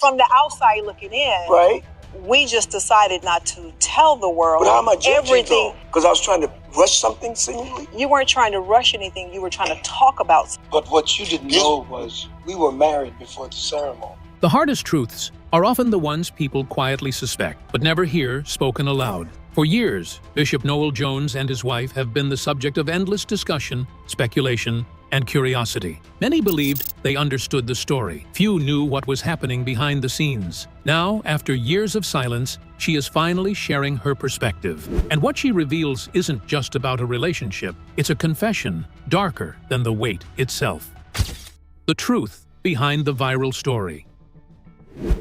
From the outside looking in, right? We just decided not to tell the world. But how am I judging everything? Because I was trying to rush something seemingly? You weren't trying to rush anything. You were trying to talk about. But what you didn't know was we were married before the ceremony. The hardest truths are often the ones people quietly suspect, but never hear spoken aloud. For years, Bishop Noel Jones and his wife have been the subject of endless discussion, speculation, and curiosity. Many believed they understood the story. Few knew what was happening behind the scenes. Now, after years of silence, she is finally sharing her perspective. And what she reveals isn't just about a relationship. It's a confession, darker than the weight itself. The truth behind the viral story.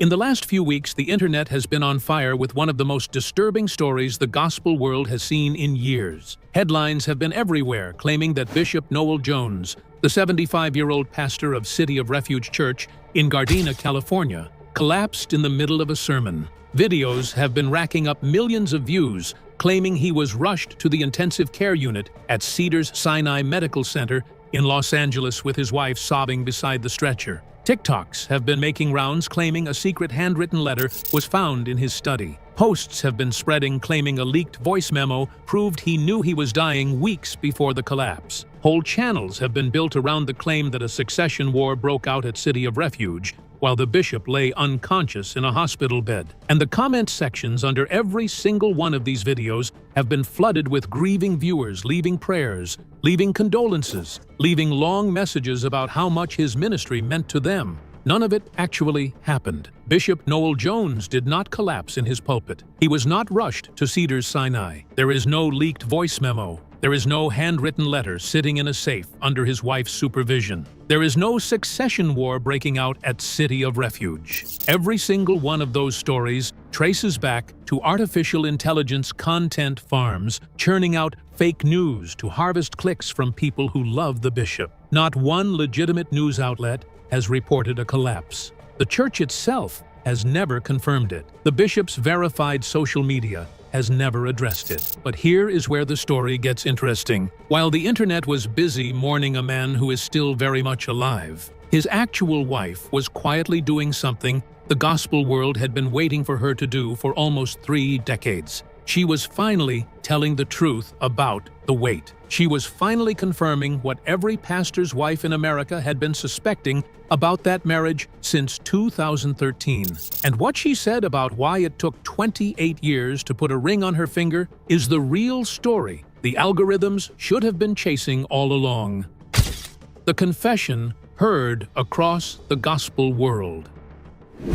In the last few weeks, the internet has been on fire with one of the most disturbing stories the gospel world has seen in years. Headlines have been everywhere claiming that Bishop Noel Jones, the 75-year-old pastor of City of Refuge Church in Gardena, California, collapsed in the middle of a sermon. Videos have been racking up millions of views, claiming he was rushed to the intensive care unit at Cedars-Sinai Medical Center in Los Angeles with his wife sobbing beside the stretcher. TikToks have been making rounds claiming a secret handwritten letter was found in his study. Posts have been spreading claiming a leaked voice memo proved he knew he was dying weeks before the collapse. Whole channels have been built around the claim that a succession war broke out at City of Refuge, while the bishop lay unconscious in a hospital bed. And the comment sections under every single one of these videos have been flooded with grieving viewers leaving prayers, leaving condolences, leaving long messages about how much his ministry meant to them. None of it actually happened. Bishop Noel Jones did not collapse in his pulpit. He was not rushed to Cedars-Sinai. There is no leaked voice memo. There is no handwritten letter sitting in a safe under his wife's supervision. There is no succession war breaking out at City of Refuge. Every single one of those stories traces back to artificial intelligence content farms churning out fake news to harvest clicks from people who love the bishop. Not one legitimate news outlet has reported a collapse. The church itself has never confirmed it. The bishop's verified social media has never addressed it. But here is where the story gets interesting. While the internet was busy mourning a man who is still very much alive, his actual wife was quietly doing something the gospel world had been waiting for her to do for almost 3 decades. She was finally telling the truth about the weight. She was finally confirming what every pastor's wife in America had been suspecting about that marriage since 2013. And what she said about why it took 28 years to put a ring on her finger is the real story the algorithms should have been chasing all along. The confession heard across the gospel world.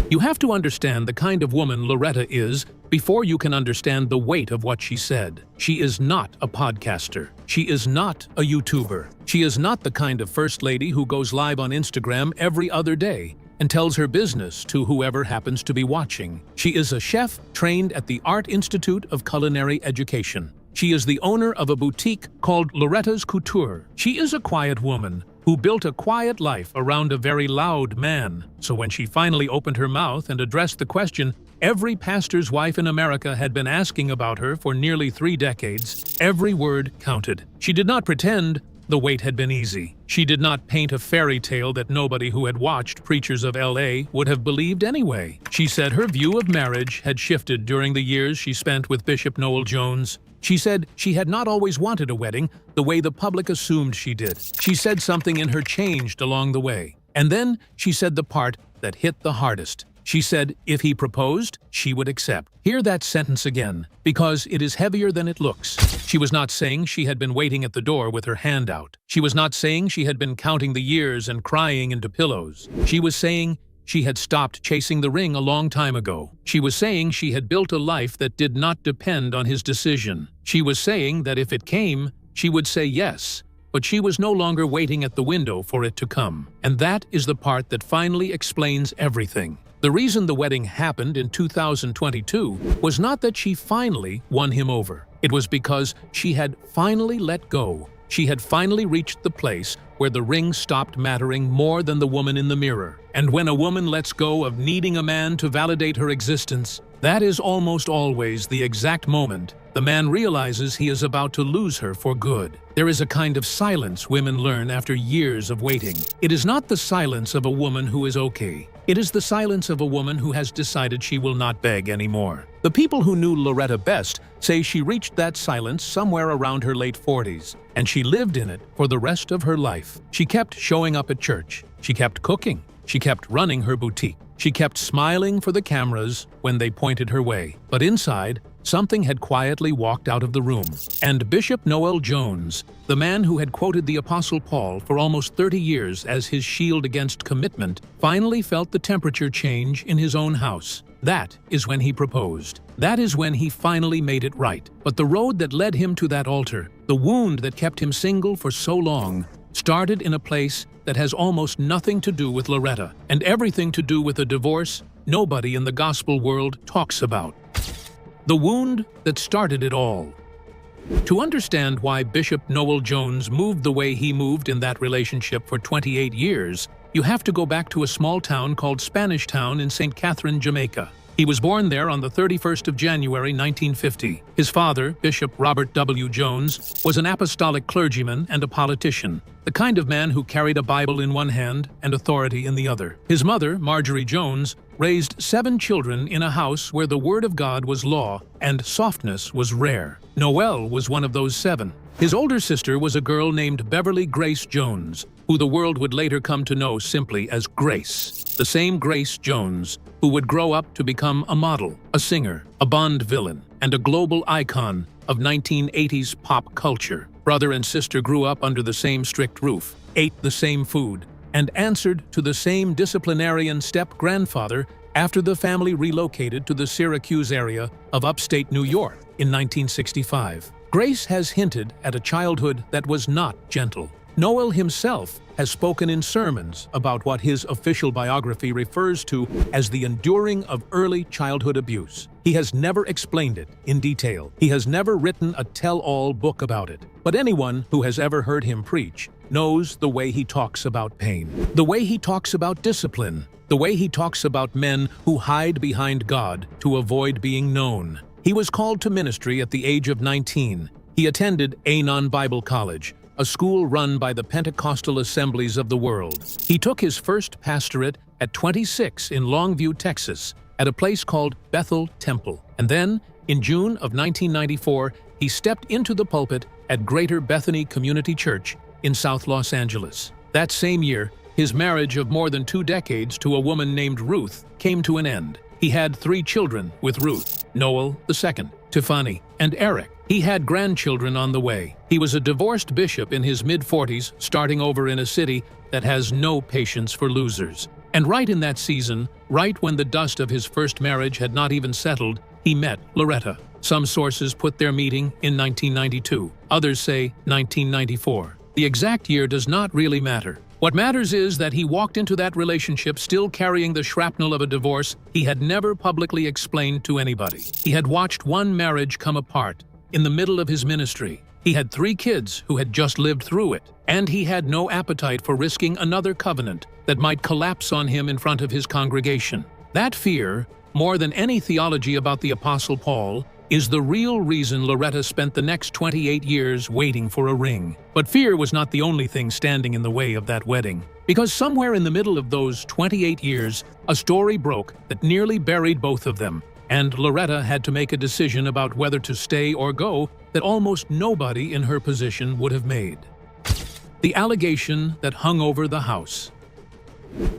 You have to understand the kind of woman Loretta is before you can understand the weight of what she said. She is not a podcaster. She is not a YouTuber. She is not the kind of first lady who goes live on Instagram every other day and tells her business to whoever happens to be watching. She is a chef trained at the Art Institute of Culinary Education. She is the owner of a boutique called Loretta's Couture. She is a quiet woman who built a quiet life around a very loud man. So when she finally opened her mouth and addressed the question every pastor's wife in America had been asking about her for nearly 3 decades, every word counted. She did not pretend the wait had been easy. She did not paint a fairy tale that nobody who had watched Preachers of LA would have believed anyway. She said her view of marriage had shifted during the years she spent with Bishop Noel Jones. She said she had not always wanted a wedding the way the public assumed she did. She said something in her changed along the way. And then she said the part that hit the hardest. She said if he proposed, she would accept. Hear that sentence again, because it is heavier than it looks. She was not saying she had been waiting at the door with her hand out. She was not saying she had been counting the years and crying into pillows. She was saying she had stopped chasing the ring a long time ago. She was saying she had built a life that did not depend on his decision. She was saying that if it came, she would say yes, but she was no longer waiting at the window for it to come. And that is the part that finally explains everything. The reason the wedding happened in 2022 was not that she finally won him over. It was because she had finally let go. She had finally reached the place where the ring stopped mattering more than the woman in the mirror. And when a woman lets go of needing a man to validate her existence, that is almost always the exact moment the man realizes he is about to lose her for good. There is a kind of silence women learn after years of waiting. It is not the silence of a woman who is okay. It is the silence of a woman who has decided she will not beg anymore. The people who knew Loretta best say she reached that silence somewhere around her late 40s, and she lived in it for the rest of her life. She kept showing up at church. She kept cooking. She kept running her boutique. She kept smiling for the cameras when they pointed her way. But inside, something had quietly walked out of the room. And Bishop Noel Jones, the man who had quoted the Apostle Paul for almost 30 years as his shield against commitment, finally felt the temperature change in his own house. That is when he proposed. That is when he finally made it right. But the road that led him to that altar, the wound that kept him single for so long, started in a place that has almost nothing to do with Loretta and everything to do with a divorce nobody in the gospel world talks about. The wound that started it all. To understand why Bishop Noel Jones moved the way he moved in that relationship for 28 years, you have to go back to a small town called Spanish Town in St. Catherine, Jamaica. He was born there on the 31st of January, 1950. His father, Bishop Robert W. Jones, was an apostolic clergyman and a politician, the kind of man who carried a Bible in one hand and authority in the other. His mother, Marjorie Jones, raised 7 children in a house where the Word of God was law and softness was rare. Noel was one of those 7. His older sister was a girl named Beverly Grace Jones, who the world would later come to know simply as Grace. The same Grace Jones who would grow up to become a model, a singer, a Bond villain, and a global icon of 1980s pop culture. Brother and sister grew up under the same strict roof, ate the same food, and answered to the same disciplinarian step-grandfather after the family relocated to the Syracuse area of upstate New York in 1965. Grace has hinted at a childhood that was not gentle. Noel himself has spoken in sermons about what his official biography refers to as the enduring of early childhood abuse. He has never explained it in detail. He has never written a tell-all book about it. But anyone who has ever heard him preach knows the way he talks about pain, the way he talks about discipline, the way he talks about men who hide behind God to avoid being known. He was called to ministry at the age of 19. He attended Anon Bible College, a school run by the Pentecostal Assemblies of the world. He took his first pastorate at 26 in Longview, Texas, at a place called Bethel Temple. And then, in June of 1994, he stepped into the pulpit at Greater Bethany Community Church in South Los Angeles. That same year, his marriage of more than 2 decades to a woman named Ruth came to an end. He had 3 children with Ruth, Noel II, Tiffany, and Eric. He had grandchildren on the way. He was a divorced bishop in his mid-40s, starting over in a city that has no patience for losers. And right in that season, right when the dust of his first marriage had not even settled, he met Loretta. Some sources put their meeting in 1992. Others say 1994. The exact year does not really matter. What matters is that he walked into that relationship still carrying the shrapnel of a divorce he had never publicly explained to anybody. He had watched one marriage come apart in the middle of his ministry. He had 3 kids who had just lived through it, and he had no appetite for risking another covenant that might collapse on him in front of his congregation. That fear, more than any theology about the Apostle Paul, is the real reason Loretta spent the next 28 years waiting for a ring. But fear was not the only thing standing in the way of that wedding. Because somewhere in the middle of those 28 years, a story broke that nearly buried both of them, and Loretta had to make a decision about whether to stay or go that almost nobody in her position would have made. The allegation that hung over the house.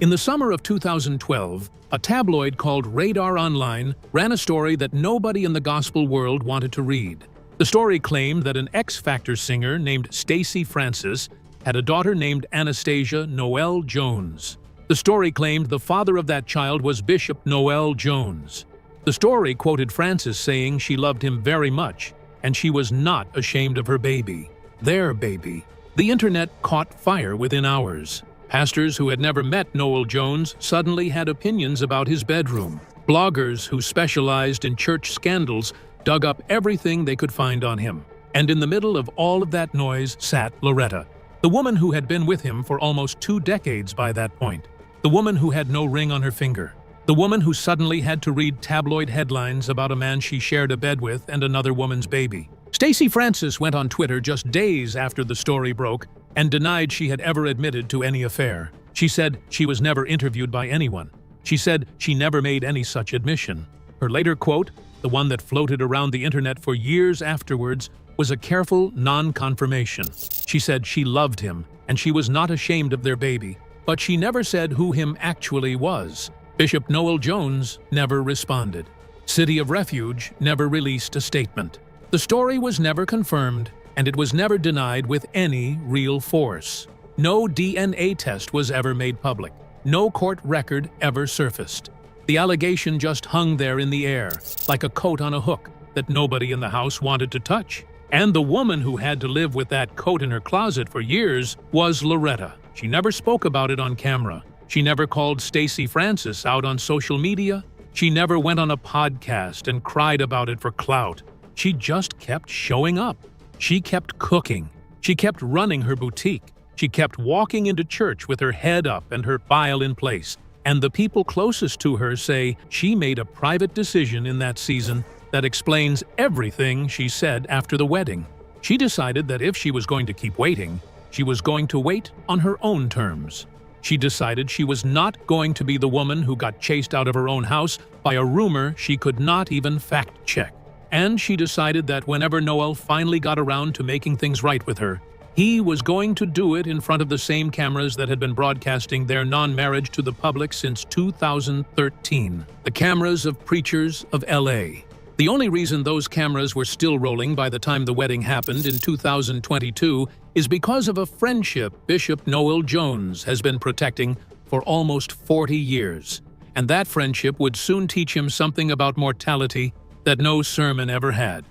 In the summer of 2012, a tabloid called Radar Online ran a story that nobody in the gospel world wanted to read. The story claimed that an X Factor singer named Stacey Francis had a daughter named Anastasia Noel Jones. The story claimed the father of that child was Bishop Noel Jones. The story quoted Francis saying she loved him very much, and she was not ashamed of her baby. Their baby. The internet caught fire within hours. Pastors who had never met Noel Jones suddenly had opinions about his bedroom. Bloggers who specialized in church scandals dug up everything they could find on him. And in the middle of all of that noise sat Loretta, The woman who had been with him for almost 2 decades by that point. The woman who had no ring on her finger. The woman who suddenly had to read tabloid headlines about a man she shared a bed with and another woman's baby. Stacey Francis went on Twitter just days after the story broke and denied she had ever admitted to any affair. She said she was never interviewed by anyone. She said she never made any such admission. Her later quote, the one that floated around the internet for years afterwards, was a careful non-confirmation. She said she loved him and she was not ashamed of their baby, but she never said who him actually was. Bishop Noel Jones never responded. City of Refuge never released a statement. The story was never confirmed, and it was never denied with any real force. No DNA test was ever made public. No court record ever surfaced. The allegation just hung there in the air, like a coat on a hook that nobody in the house wanted to touch. And the woman who had to live with that coat in her closet for years was Loretta. She never spoke about it on camera. She never called Stacey Francis out on social media. She never went on a podcast and cried about it for clout. She just kept showing up. She kept cooking. She kept running her boutique. She kept walking into church with her head up and her file in place. And the people closest to her say she made a private decision in that season that explains everything she said after the wedding. She decided that if she was going to keep waiting, she was going to wait on her own terms. She decided she was not going to be the woman who got chased out of her own house by a rumor she could not even fact-check. And she decided that whenever Noel finally got around to making things right with her, he was going to do it in front of the same cameras that had been broadcasting their non-marriage to the public since 2013. The cameras of preachers of LA. The only reason those cameras were still rolling by the time the wedding happened in 2022 is because of a friendship Bishop Noel Jones has been protecting for almost 40 years. And that friendship would soon teach him something about mortality that no sermon ever had.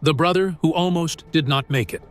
The brother who almost did not make it.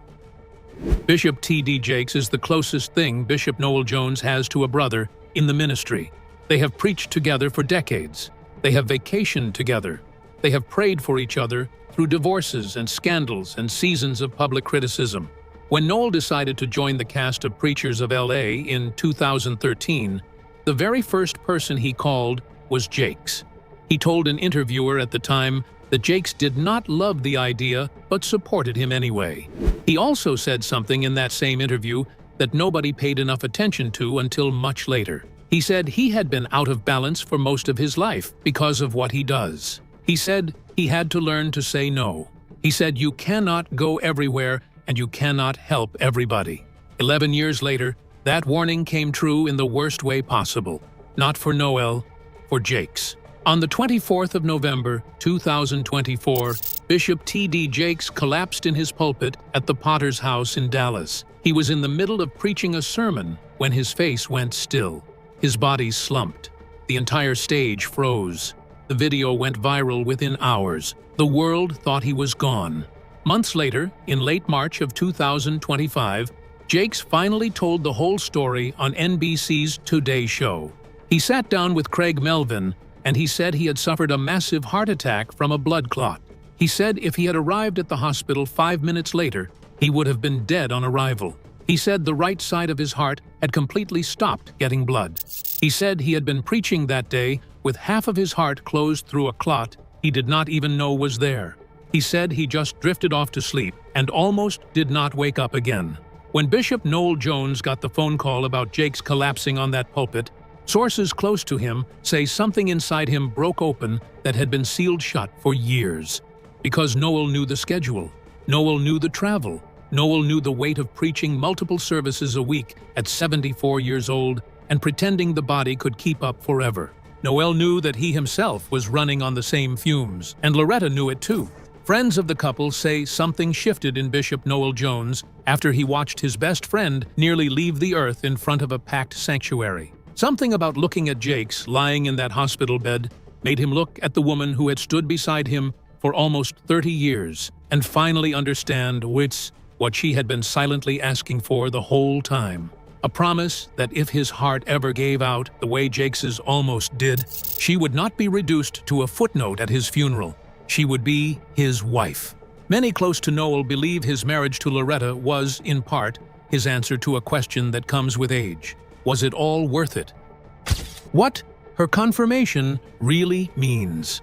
Bishop T.D. Jakes is the closest thing Bishop Noel Jones has to a brother in the ministry. They have preached together for decades. They have vacationed together. They have prayed for each other through divorces and scandals and seasons of public criticism. When Noel decided to join the cast of Preachers of LA in 2013, the very first person he called was Jakes. He told an interviewer at the time that Jakes did not love the idea but supported him anyway. He also said something in that same interview that nobody paid enough attention to until much later. He said he had been out of balance for most of his life because of what he does. He said he had to learn to say no. He said you cannot go everywhere and you cannot help everybody. 11 years later, that warning came true in the worst way possible. Not for Noel, for Jakes. On the 24th of November, 2024, Bishop T.D. Jakes collapsed in his pulpit at the Potter's House in Dallas. He was in the middle of preaching a sermon when his face went still. His body slumped. The entire stage froze. The video went viral within hours. The world thought he was gone. Months later, in late March of 2025, Jakes finally told the whole story on NBC's Today Show. He sat down with Craig Melvin, and he said he had suffered a massive heart attack from a blood clot. He said if he had arrived at the hospital 5 minutes later, he would have been dead on arrival. He said the right side of his heart had completely stopped getting blood. He said he had been preaching that day with half of his heart closed through a clot he did not even know was there. He said he just drifted off to sleep and almost did not wake up again. When Bishop Noel Jones got the phone call about Jakes collapsing on that pulpit, sources close to him say something inside him broke open that had been sealed shut for years. Because Noel knew the schedule. Noel knew the travel. Noel knew the weight of preaching multiple services a week at 74 years old and pretending the body could keep up forever. Noel knew that he himself was running on the same fumes, and Loretta knew it too. Friends of the couple say something shifted in Bishop Noel Jones after he watched his best friend nearly leave the earth in front of a packed sanctuary. Something about looking at Jakes lying in that hospital bed made him look at the woman who had stood beside him for almost 30 years and finally understand what she had been silently asking for the whole time. A promise that if his heart ever gave out the way Jakes's almost did, she would not be reduced to a footnote at his funeral. She would be his wife. Many close to Noel believe his marriage to Loretta was, in part, his answer to a question that comes with age. Was it all worth it? What her confirmation really means.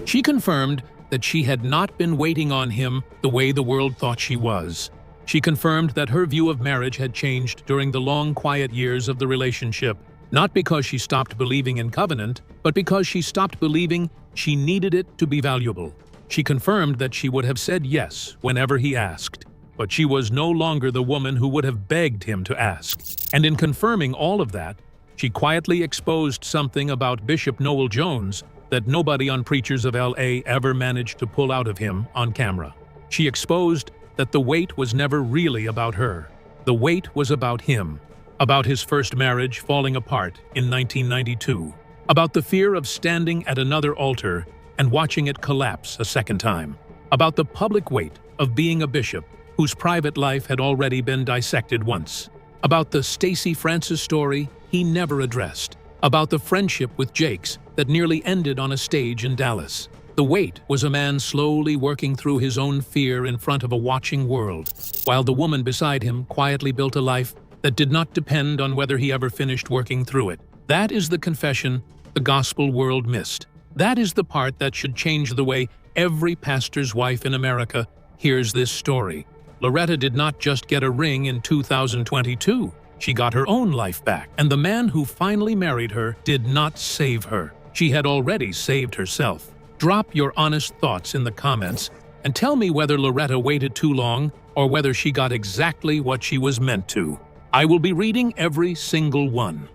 She confirmed that she had not been waiting on him the way the world thought she was. She confirmed that her view of marriage had changed during the long, quiet years of the relationship, not because she stopped believing in covenant, but because she stopped believing she needed it to be valuable. She confirmed that she would have said yes whenever he asked, but she was no longer the woman who would have begged him to ask. And in confirming all of that, she quietly exposed something about Bishop Noel Jones that nobody on Preachers of LA ever managed to pull out of him on camera. She exposed that the weight was never really about her. The weight was about him, about his first marriage falling apart in 1992, about the fear of standing at another altar and watching it collapse a second time, about the public weight of being a bishop whose private life had already been dissected once, about the Stacey Francis story he never addressed, about the friendship with Jakes that nearly ended on a stage in Dallas. The weight was a man slowly working through his own fear in front of a watching world, while the woman beside him quietly built a life that did not depend on whether he ever finished working through it. That is the confession the gospel world missed. That is the part that should change the way every pastor's wife in America hears this story. Loretta did not just get a ring in 2022. She got her own life back, and the man who finally married her did not save her. She had already saved herself. Drop your honest thoughts in the comments and tell me whether Loretta waited too long or whether she got exactly what she was meant to. I will be reading every single one.